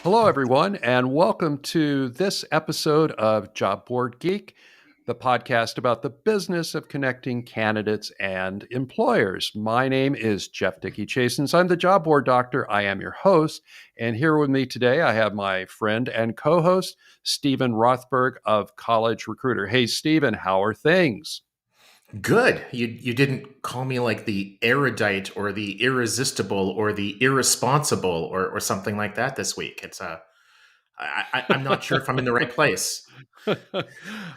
Hello, everyone, and welcome to this episode of JobBoardGeek, the podcast about the business of connecting candidates and employers. My name is Jeff Dickey-Chasins. I'm the Job Board Doctor. I am your host. And here with me today, I have my friend and co-host, Steven Rothberg of College Recruiter. Hey, Steven, how are things? Good. You didn't call me like the erudite or the irresistible or the irresponsible or something like that this week. I'm not sure if I'm in the right place.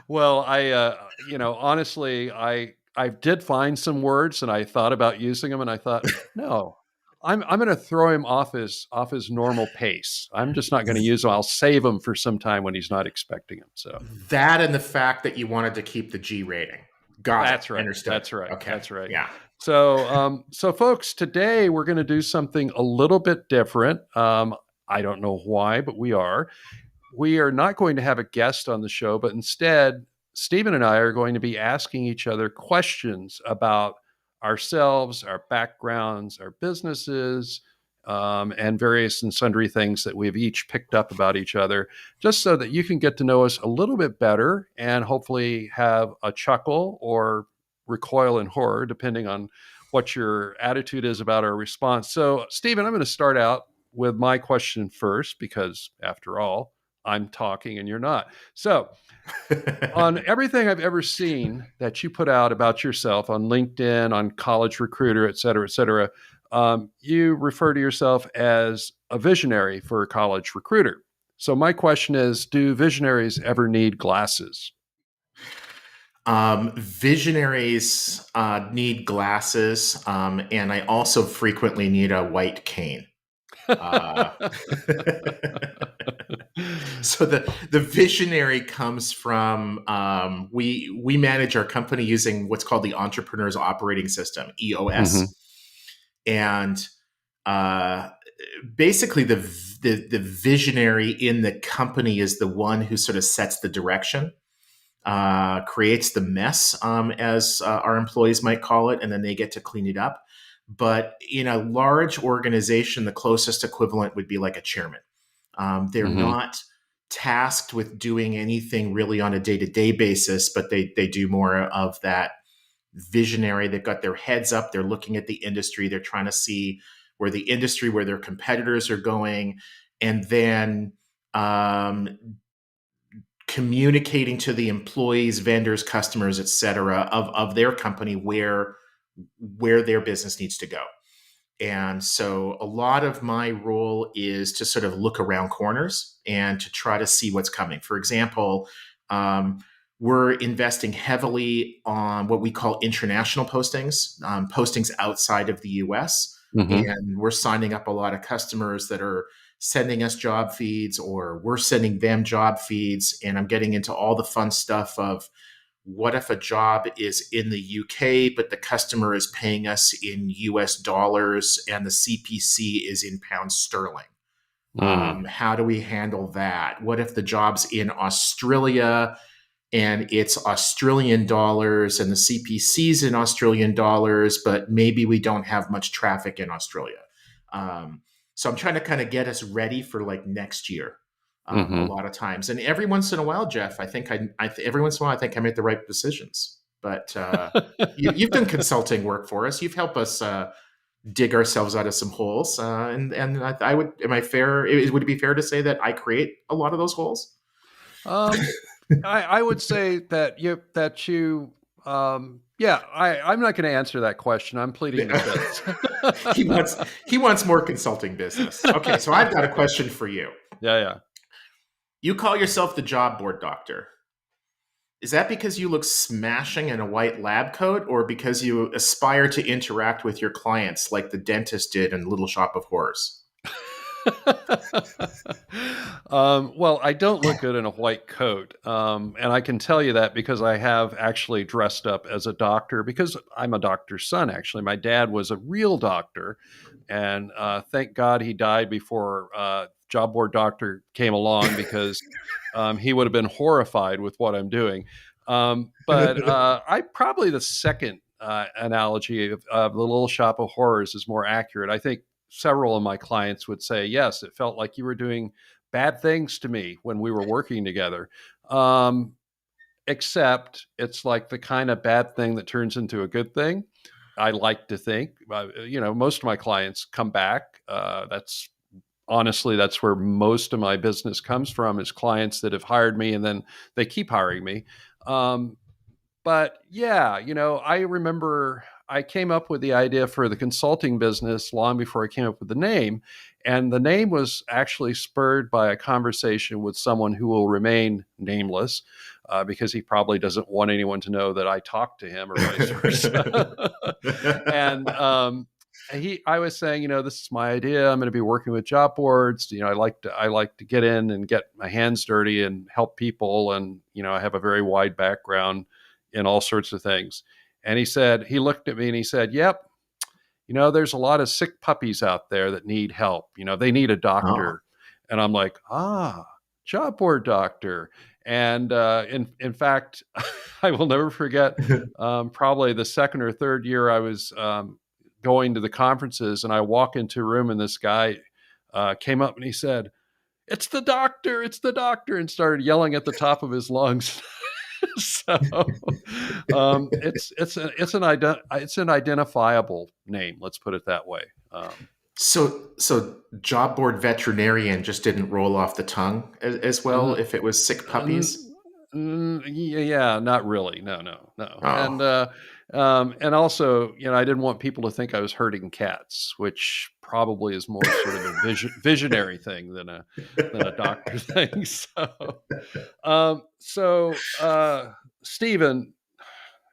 Well, honestly, I did find some words, and I thought about using them, and I thought, no, I'm going to throw him off his normal pace. I'm just not going to use them. I'll save him for some time when he's not expecting him. So That and the fact that you wanted to keep the G rating. Got it. that's right. Understood. That's right. Okay. That's right. Yeah. So folks, today we're going to do something a little bit different. I don't know why, but we are. We are not going to have a guest on the show, but instead, Stephen and I are going to be asking each other questions about ourselves, our backgrounds, our businesses, and various and sundry things that we've each picked up about each other, just so that you can get to know us a little bit better and hopefully have a chuckle or recoil in horror, depending on what your attitude is about our response. So, Stephen, I'm going to start out with my question first, because after all, I'm talking and you're not. So, on everything I've ever seen that you put out about yourself on LinkedIn, on College Recruiter, et cetera, you refer to yourself as a visionary for a college recruiter. So, my question is, do visionaries ever need glasses? Visionaries need glasses, and I also frequently need a white cane. Uh, so the visionary comes from we manage our company using what's called the Entrepreneur's Operating System, EOS, Mm-hmm. and uh, basically the visionary in the company is the one who sort of sets the direction, creates the mess, as our employees might call it, and then they get to clean it up. But in a large organization, the closest equivalent would be like a chairman. They're Mm-hmm. not tasked with doing anything really on a day-to-day basis, but they do more of that visionary. They've got their heads up. They're looking at the industry. They're trying to see where the industry, where their competitors are going, and then communicating to the employees, vendors, customers, et cetera, of their company where their business needs to go. And so a lot of my role is to sort of look around corners and to try to see what's coming. For example, we're investing heavily on what we call international postings, postings outside of the US. Mm-hmm. And we're signing up a lot of customers that are sending us job feeds, or we're sending them job feeds. And I'm getting into all the fun stuff of, what if a job is in the UK, but the customer is paying us in US dollars and the CPC is in pounds sterling? Mm. How do we handle that? What if the job's in Australia and it's Australian dollars and the CPC's in Australian dollars, but maybe we don't have much traffic in Australia? So I'm trying to kind of get us ready for like next year. A Mm-hmm. lot of times, and every once in a while, Jeff, I think every once in a while I think I make the right decisions. But you've done consulting work for us. You've helped us dig ourselves out of some holes, and I would. Am I fair? Would it be fair to say that I create a lot of those holes? Um, I would say that I'm not going to answer that question. I'm pleading the he fifth. wants he wants more consulting business. Okay, so I've got a question for you. Yeah. You call yourself the job board doctor. Is that because you look smashing in a white lab coat, or because you aspire to interact with your clients like the dentist did in Little Shop of Horrors? Well, I don't look good in a white coat. And I can tell you that because I have actually dressed up as a doctor, because I'm a doctor's son, actually. My dad was a real doctor. And thank God he died before Job Board Doctor came along, because he would have been horrified with what I'm doing. But I probably the second analogy of the Little Shop of Horrors is more accurate. I think several of my clients would say, yes, it felt like you were doing bad things to me when we were working together. Except it's like the kind of bad thing that turns into a good thing. I like to think, most of my clients come back. That's honestly, that's where most of my business comes from, is clients that have hired me and then they keep hiring me. But yeah, I remember I came up with the idea for the consulting business long before I came up with the name. And the name was actually spurred by a conversation with someone who will remain nameless, because he probably doesn't want anyone to know that I talked to him, or vice versa. And I was saying, this is my idea. I'm going to be working with job boards. I like to get in and get my hands dirty and help people. And, I have a very wide background in all sorts of things. And he looked at me and he said, yep, there's a lot of sick puppies out there that need help. They need a doctor. And I'm like, job board doctor. And in fact, I will never forget, probably the second or third year I was going to the conferences, and I walk into a room and this guy came up and he said, it's the doctor, and started yelling at the top of his lungs. So it's an identifiable name. Let's put it that way. So job board veterinarian just didn't roll off the tongue as well if it was sick puppies? Yeah, not really. No. Oh. And also, I didn't want people to think I was herding cats, which probably is more sort of a visionary thing than a doctor thing. Steven,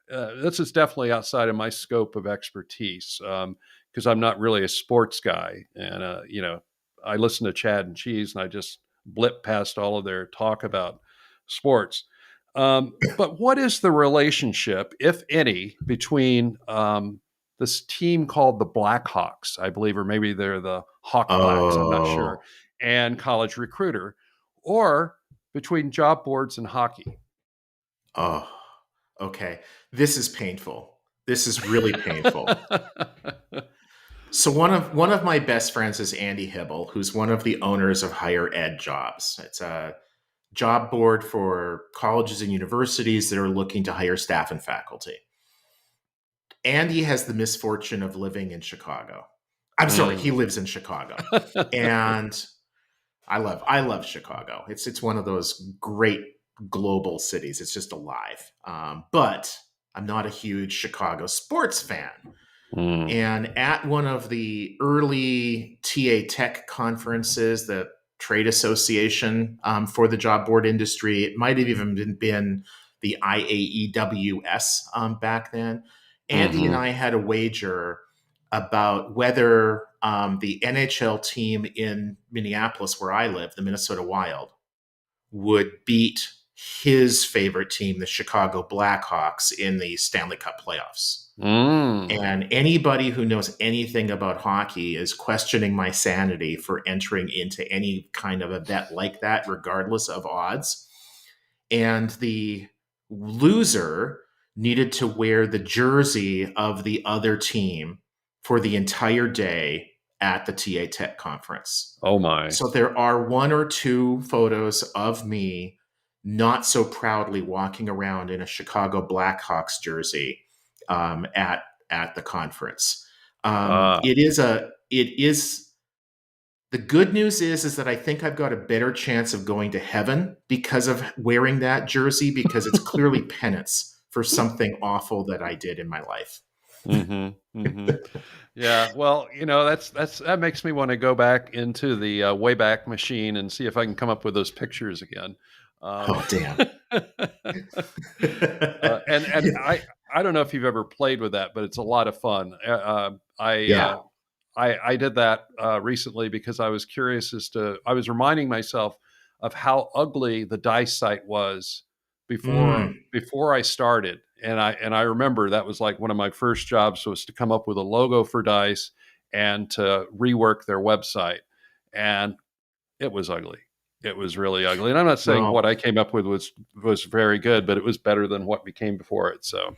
this is definitely outside of my scope of expertise, because I'm not really a sports guy. And, I listen to Chad and Cheese and I just blip past all of their talk about sports. But what is the relationship, if any, between this team called the Blackhawks, I believe, or maybe they're the Hawk Blacks, I'm not sure, and College Recruiter, or between job boards and hockey? Oh, okay. This is painful. This is really painful. So one of my best friends is Andy Hibble, who's one of the owners of Higher Ed Jobs. It's a job board for colleges and universities that are looking to hire staff and faculty. Andy has the misfortune of living in Chicago. I'm sorry, he lives in Chicago. And I love Chicago. It's one of those great global cities. It's just alive. But I'm not a huge Chicago sports fan. And at one of the early TA Tech conferences, the trade association for the job board industry, it might have even been the IAEWS back then. Andy and I had a wager about whether the NHL team in Minneapolis, where I live, the Minnesota Wild, would beat his favorite team, the Chicago Blackhawks, in the Stanley Cup playoffs. And anybody who knows anything about hockey is questioning my sanity for entering into any kind of a bet like that, regardless of odds. And the loser needed to wear the jersey of the other team for the entire day at the TA Tech conference. Oh my. So there are one or two photos of me not so proudly walking around in a Chicago Blackhawks jersey at the conference. The good news is that I think I've got a better chance of going to heaven because of wearing that jersey, because it's clearly penance for something awful that I did in my life. Yeah, well, that makes me want to go back into the Wayback Machine and see if I can come up with those pictures again. Oh, damn. And I don't know if you've ever played with that, but it's a lot of fun. I did that recently because I was curious I was reminding myself of how ugly the dice site was before I started. And I remember that was like one of my first jobs was to come up with a logo for Dice and to rework their website. And it was ugly. It was really ugly. And I'm not saying what I came up with was very good, but it was better than what became before it. So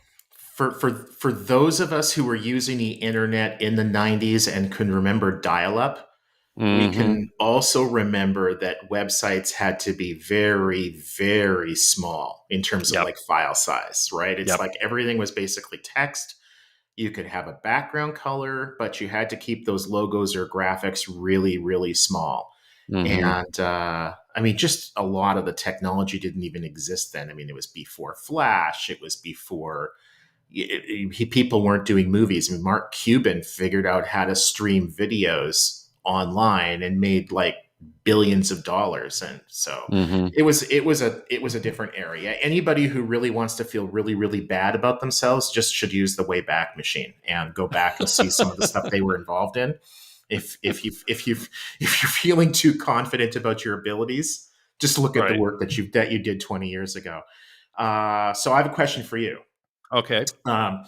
for those of us who were using the internet in the 90s and can remember dial-up, we Hmm. can also remember that websites had to be very, very small in terms of Yep. like file size, right? It's Yep. like everything was basically text. You could have a background color, but you had to keep those logos or graphics really, really small. Hmm. And I mean, just a lot of the technology didn't even exist then. I mean, it was before Flash, it was before people weren't doing movies. I mean, Mark Cuban figured out how to stream videos online and made like billions of dollars. And so Hmm. it was a different area. Anybody who really wants to feel really, really bad about themselves just should use the Wayback Machine and go back and see some of the stuff they were involved in. If you're feeling too confident about your abilities, just look at the Right. work that you did 20 years ago. So I have a question for you. Okay. Um,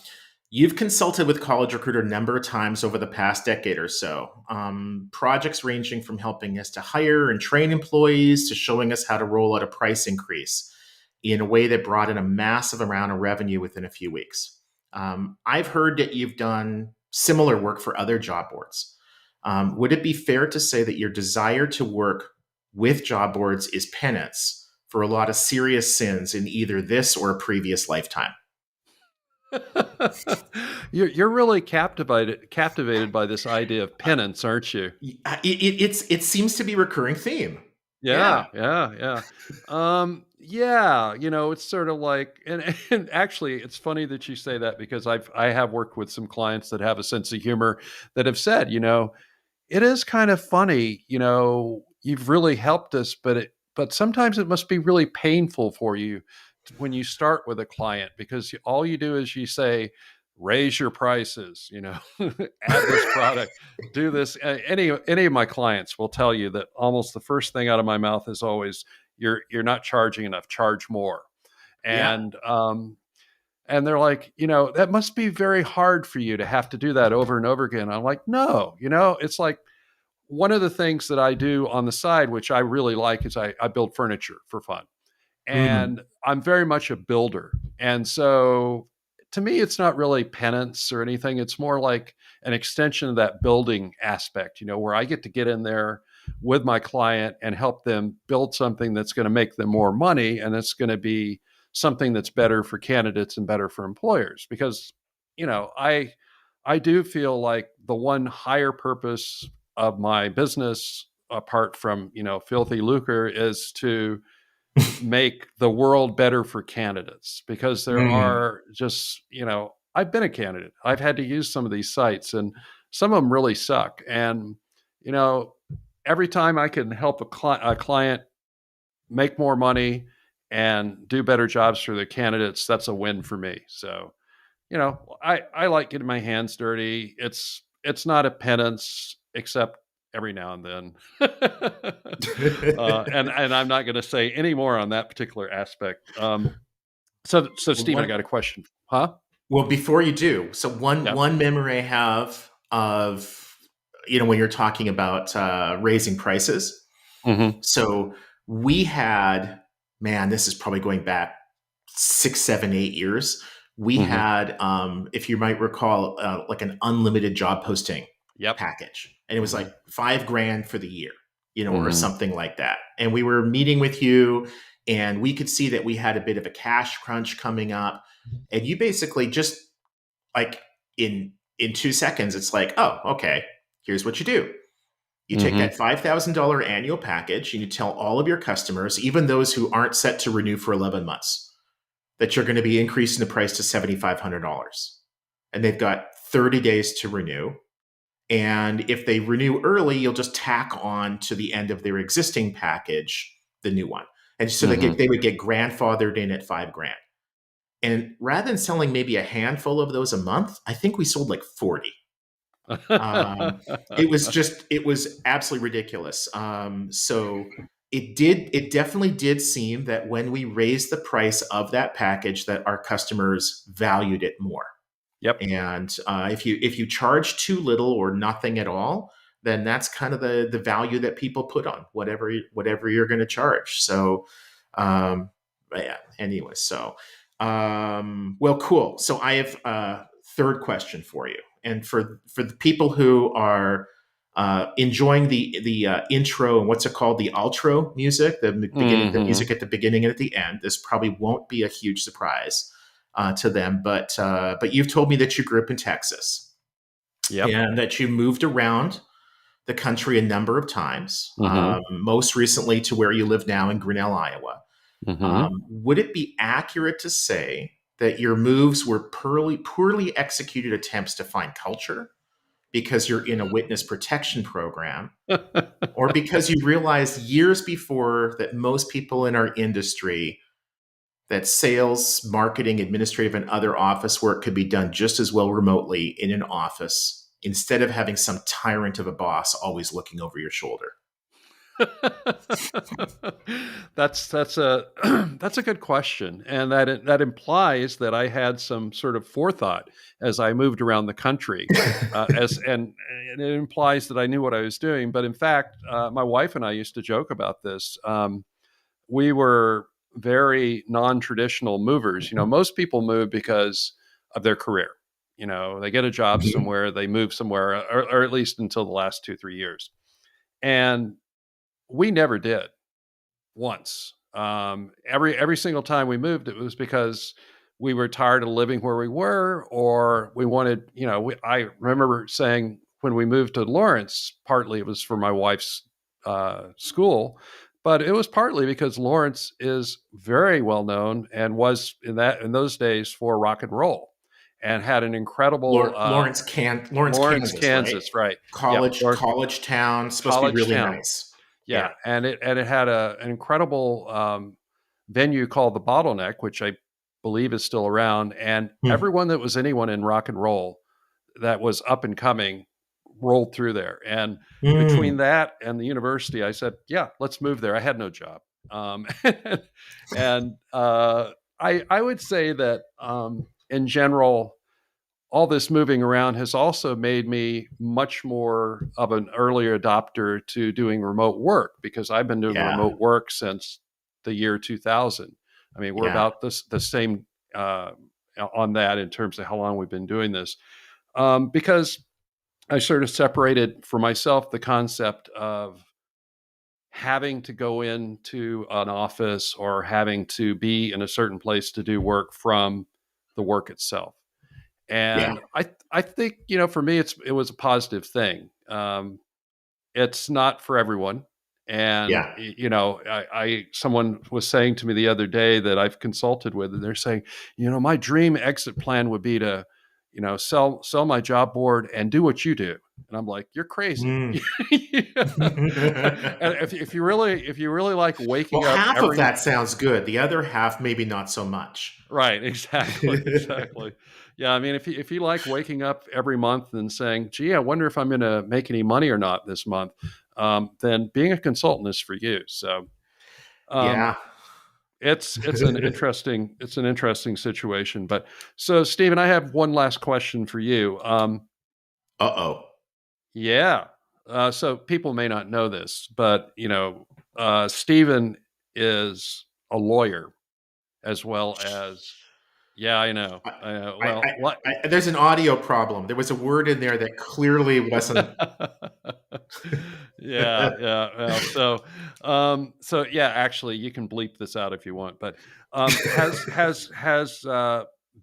you've consulted with College Recruiter a number of times over the past decade or so. Projects ranging from helping us to hire and train employees to showing us how to roll out a price increase in a way that brought in a massive amount of revenue within a few weeks. I've heard that you've done similar work for other job boards. Would it be fair to say that your desire to work with job boards is penance for a lot of serious sins in either this or a previous lifetime? You're really captivated by this idea of penance, aren't you? It seems to be a recurring theme. Yeah. Yeah, yeah, yeah. Yeah, it's sort of like, and actually it's funny that you say that because I have worked with some clients that have a sense of humor that have said, it is kind of funny, you've really helped us, but sometimes it must be really painful for you when you start with a client because all you do is you say, raise your prices, add this product, do this. Any of my clients will tell you that almost the first thing out of my mouth is always, you're not charging enough, charge more. Yeah. And they're like, that must be very hard for you to have to do that over and over again. I'm like, no, it's like one of the things that I do on the side, which I really like, is I build furniture for fun. Mhm. And I'm very much a builder. And so to me, it's not really penance or anything. It's more like an extension of that building aspect, where I get to get in there with my client and help them build something that's going to make them more money and that's going to be something that's better for candidates and better for employers. Because, I do feel like the one higher purpose of my business, apart from, filthy lucre, is to make the world better for candidates because there Mm. are just, I've been a candidate. I've had to use some of these sites and some of them really suck. And, you know, every time I can help a client make more money and do better jobs for their candidates, that's a win for me. So, I like getting my hands dirty. It's not a penance, except every now and then. And I'm not going to say any more on that particular aspect. So Stephen, I One, got a question. Huh? well, before you do, so one Yeah. one memory I have of when you're talking about raising prices. Hmm. So we had, man, this is probably going back 6, 7, 8 years. We Hmm. had, if you might recall, like an unlimited job posting Yep. package, and it was Hmm. like 5 grand for the year, or Hmm. something like that. And we were meeting with you, and we could see that we had a bit of a cash crunch coming up, and you basically just like in 2 seconds, it's like, oh, okay, here's what you do. You take Hmm. that $5,000 annual package and you tell all of your customers, even those who aren't set to renew for 11 months, that you're going to be increasing the price to $7,500. And they've got 30 days to renew. And if they renew early, you'll just tack on to the end of their existing package the new one. And so Hmm. they would get grandfathered in at 5 grand. And rather than selling maybe a handful of those a month, I think we sold like 40. Um, it was absolutely ridiculous. So it definitely did seem that when we raised the price of that package, that our customers valued it more. Yep. And if you charge too little or nothing at all, then that's kind of the value that people put on whatever you're going to charge. So, yeah. Anyway, so Well, cool. So I have a third question for you, and for the people who are enjoying the intro and what's it called, the outro music, the Hmm. music at the beginning and at the end. This probably won't be a huge surprise to them, but you've told me that you grew up in Texas Yep. and that you moved around the country a number of times. Hmm. Most recently to where you live now in Grinnell, Iowa. Hmm. Would it be accurate to say that your moves were poorly executed attempts to find culture because you're in a witness protection program, or because you realized years before that most people in our industry, that sales, marketing, administrative, and other office work could be done just as well remotely in an office instead of having some tyrant of a boss always looking over your shoulder? That's a that's a good question, and that implies that I had some sort of forethought as I moved around the country, as and it implies that I knew what I was doing. But in fact, my wife and I used to joke about this. We were very non-traditional movers. Most people move because of their career. They get a job Mhm. somewhere, they move somewhere, or at least until the last 2-3 years, and we never did once. Every single time we moved, it was because we were tired of living where we were, or we wanted. I remember saying when we moved to Lawrence, partly it was for my wife's school, but it was partly because Lawrence is very well known and was in those days for rock and roll, and had an incredible Lawrence, Lawrence, Kansas, right? Kansas, right? Yep, College town, supposed to be college really town. nice. Yeah, Yeah. and it had an incredible venue called the Bottleneck, which I believe is still around. And Hmm. everyone that was anyone in rock and roll that was up and coming rolled through there. And between Mm. that and the university, I said, "Yeah, let's move there." I had no job, and I would say that in general, all this moving around has also made me much more of an earlier adopter to doing remote work, because I've been doing Yeah. remote work since the year 2000. I mean, we're Yeah. about the same uh, on that in terms of how long we've been doing this. Because I sort of separated for myself the concept of having to go into an office or having to be in a certain place to do work from the work itself. Yeah. And I think, for me, it was a positive thing. It's not for everyone, and Yeah. I someone was saying to me the other day that I've consulted with, and they're saying, my dream exit plan would be to, sell my job board and do what you do. And I'm like, you're crazy. Mm. And if you really like Well, waking up half of every that sounds good. The other half, maybe not so much. Right, exactly, exactly. Yeah, I mean, if you like waking up every month and saying, "Gee, I wonder if I'm going to make any money or not this month," then being a consultant is for you. So um, Yeah. it's an interesting situation. But so, Stephen, I have one last question for you. Uh-oh. Yeah, so people may not know this, but Stephen is a lawyer as well as. Yeah, I know. I, I know. I, Well, what? there's an audio problem. There was a word in there that clearly wasn't. Yeah, yeah. Well, so yeah. Actually, you can bleep this out if you want. But has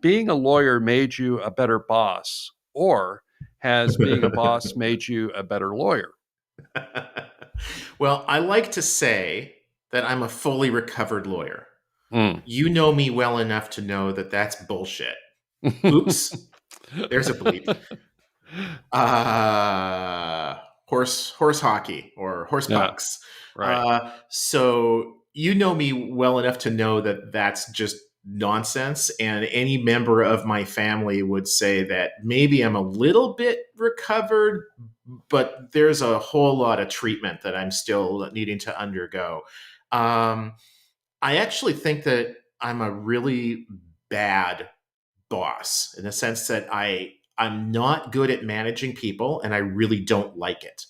being a lawyer made you a better boss, or has being a boss made you a better lawyer? Well, I like to say that I'm a fully recovered lawyer. Mm. You know me well enough to know that that's bullshit. Oops, there's a bleep. Uh, horse hockey or horse Yeah. pucks. Right. So you know me well enough to know that that's just nonsense. And any member of my family would say that maybe I'm a little bit recovered, but there's a whole lot of treatment that I'm still needing to undergo. Um, I actually think that I'm a really bad boss in the sense that I'm not good at managing people and I really don't like it.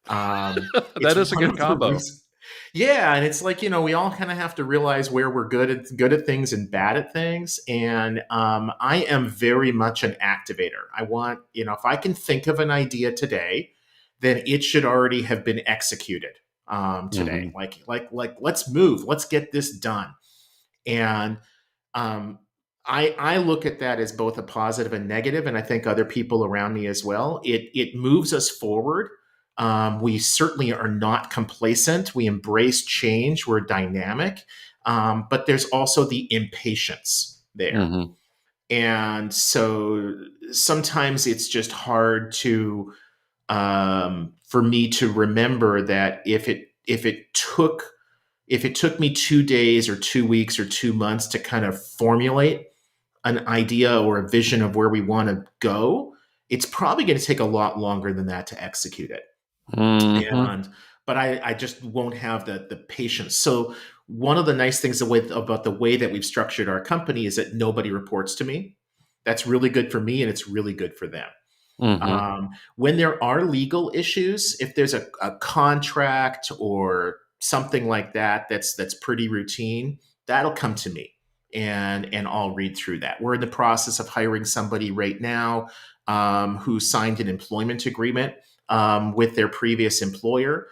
That It's is a one good of the combo. reasons. Yeah, and it's like, we all kind of have to realize where we're good at things and bad at things. And I am very much an activator. I want, if I can think of an idea today, then it should already have been executed today. Hmm. Like let's move, let's get this done. And um, I look at that as both a positive and negative, and I think other people around me as well. It moves us forward. We certainly are not complacent. We embrace change. We're dynamic, but there's also the impatience there, Hmm. and so sometimes it's just hard to for me to remember that if it took me 2 days or 2 weeks or 2 months to kind of formulate an idea or a vision of where we want to go, it's probably going to take a lot longer than that to execute it. Hmm. And but I just won't have the patience. So one of the nice things about the way that we've structured our company is that nobody reports to me. That's really good for me, and it's really good for them. Hmm. When there are legal issues, if there's a contract or something like that that's pretty routine, that'll come to me, and I'll read through that. We're in the process of hiring somebody right now who signed an employment agreement with their previous employer.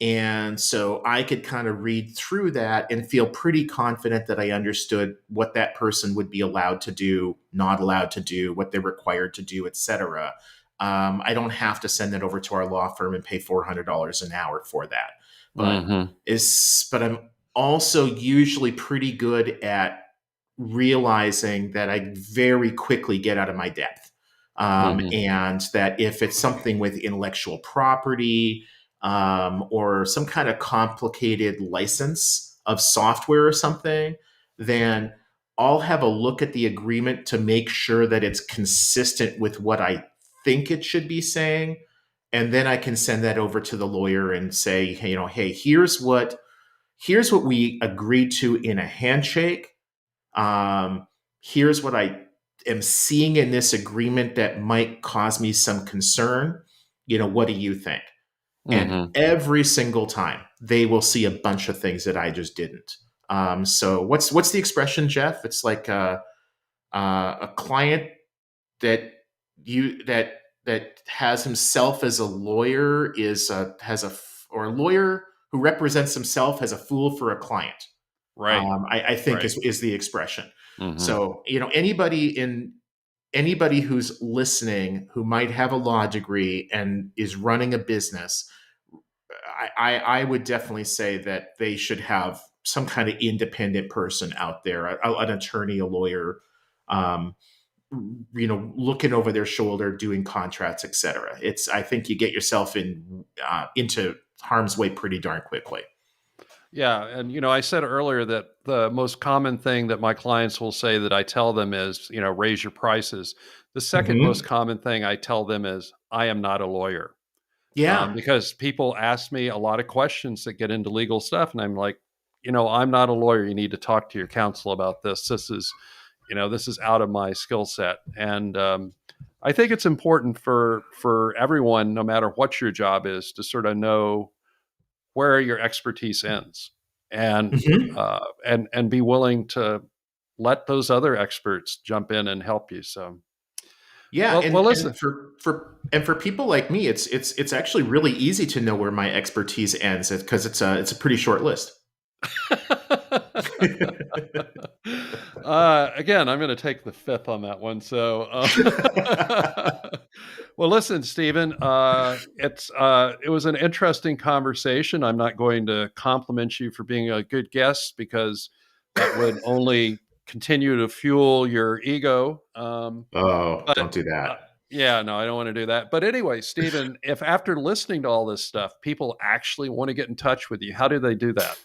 And so I could kind of read through that and feel pretty confident that I understood what that person would be allowed to do, not allowed to do, what they're required to do, etc. I don't have to send that over to our law firm and pay $400 an hour for that. But Hmm. but I'm also usually pretty good at realizing that I very quickly get out of my depth. Hmm. And that if it's something with intellectual property or some kind of complicated license of software or something, then I'll have a look at the agreement to make sure that it's consistent with what I think it should be saying. And then I can send that over to the lawyer and say, hey, here's what we agreed to in a handshake. Here's what I am seeing in this agreement that might cause me some concern. What do you think? And Hmm. every single time they will see a bunch of things that I just didn't. So what's the expression, Jeff? It's like a client that that has himself as a lawyer or a lawyer who represents himself as a fool for a client. Right. I think Right. is the expression. Hmm. So anybody who's listening who might have a law degree and is running a business, I would definitely say that they should have some kind of independent person out there, an attorney, a lawyer, um, looking over their shoulder, doing contracts, etc. I think you get yourself into harm's way pretty darn quickly. Yeah. And, I said earlier that the most common thing that my clients will say that I tell them is, raise your prices. The second most Hmm. common thing I tell them is, I am not a lawyer. Yeah. Because people ask me a lot of questions that get into legal stuff. And I'm like, I'm not a lawyer. You need to talk to your counsel about this. This is out of my skill set. And I think it's important for everyone, no matter what your job is, to sort of know where your expertise ends, and Hmm. and be willing to let those other experts jump in and help you. So, Yeah, well, and listen. for people like me, it's actually really easy to know where my expertise ends because it's a pretty short list. Again, I'm going to take the fifth on that one. So, well, listen, Stephen, it was an interesting conversation. I'm not going to compliment you for being a good guest because that would only continue to fuel your ego. Oh, But don't do uh, that. yeah, no, I don't want to do that. But anyway, Stephen, if after listening to all this stuff, people actually want to get in touch with you, how do they do that?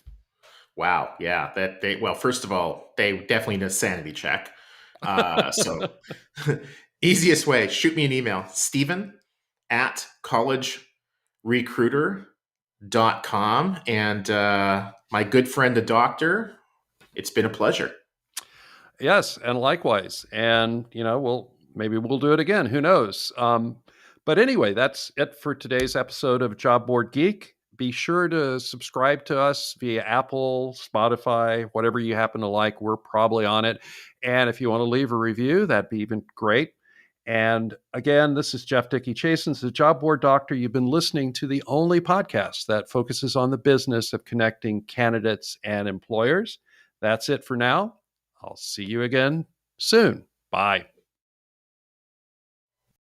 Wow. Yeah. Well, first of all, they definitely need a sanity check. So easiest way, shoot me an email, Steven at collegerecruiter.com. And my good friend, the doctor, it's been a pleasure. Yes, and likewise. And maybe we'll do it again. Who knows? But anyway, that's it for today's episode of Job Board Geek. Be sure to subscribe to us via Apple, Spotify, whatever you happen to like. We're probably on it. And if you want to leave a review, that'd be even great. And again, this is Jeff Dickey-Chasins, the Job Board Doctor. You've been listening to the only podcast that focuses on the business of connecting candidates and employers. That's it for now. I'll see you again soon. Bye.